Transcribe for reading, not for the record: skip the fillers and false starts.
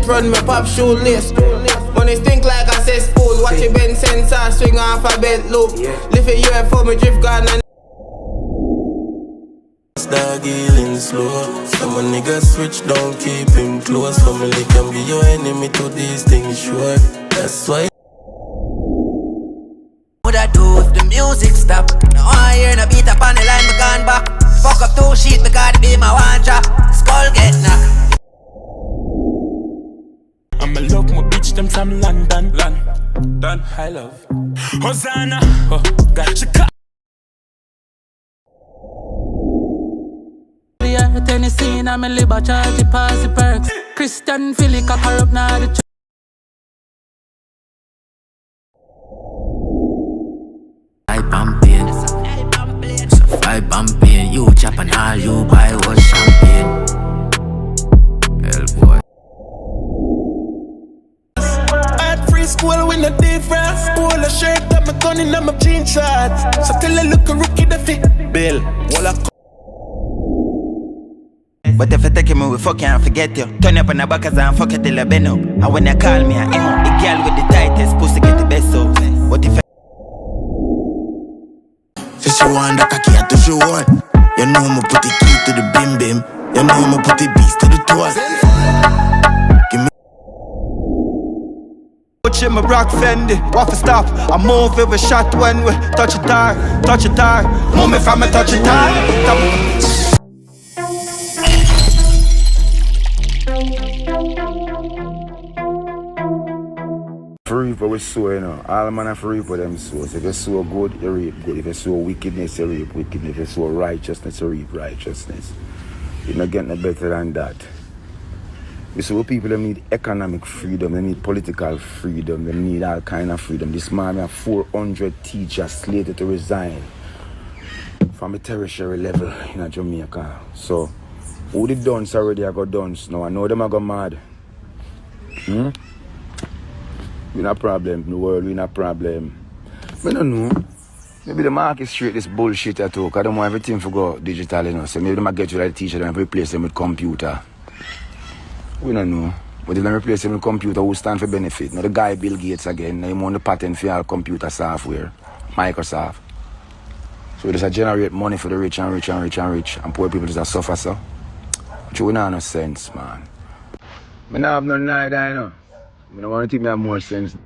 run my pop shoelace. Money stink like a cesspool. Watch it bend sensor, swing off a bent loop. Lift it here for me drift gun and Dog healing slow. Some a nigga switch down, keep him close. Family can be your enemy to these things, sure. That's why. What I do if the music stop? Now I hear no beat up on the line, me gone back. Fuck up 2 sheet, me gotta be my one drop. Skull get knocked. I'ma love my bitch, them from London. London, I love Hosanna, oh, got you cut. Tennessee, I'm a liber charge, pass the perks. Christian Philly, cock her up now the church. I bumpin', so I bumpin'. You chop and all you buy was champagne. Hell boy. At free school with no difference. Pull a shirt up my gun in my jean shorts. So tell a look a rookie the fit bill. Walla. But if you take me, we fuck can't forget you. Turn up on the back as I fuck it till I bend up. And when you call me, I emo. The girl with the tightest pussy get the best so. But if She show on the cocky to show on. You know me put the key to the bim bim. You know me put the beast to the toes. Give me Put my rock Fendi, what for stop? I move every shot when we touch it hard, touch it hard. Move me from me touch it hard. For reap we sow, you know. All man for reap with them sow. So if you sow good, you reap good. If you sow wickedness, you reap wickedness. If you sow righteousness, you reap righteousness. You're not getting better than that. You see, people them need economic freedom, they need political freedom, they need all kind of freedom. This man have 400 teachers slated to resign from a tertiary level in Jamaica. So, who the dunce already I got dunce now? I know them I got mad. We not problem, the world we not problem. I don't know. Maybe the market straight this bullshit at all, because I don't want everything to go digital, you know. So maybe they might get you like a teacher and replace them with computer. We don't know. But if they replace them with computer, who stand for benefit? Now the guy Bill Gates again, now he won the patent for all computer software. Microsoft. So just generate money for the rich and rich and rich and rich. And poor people just suffer so. Which we not have no sense, man. I don't have no idea, you know. I don't want to think I have more sense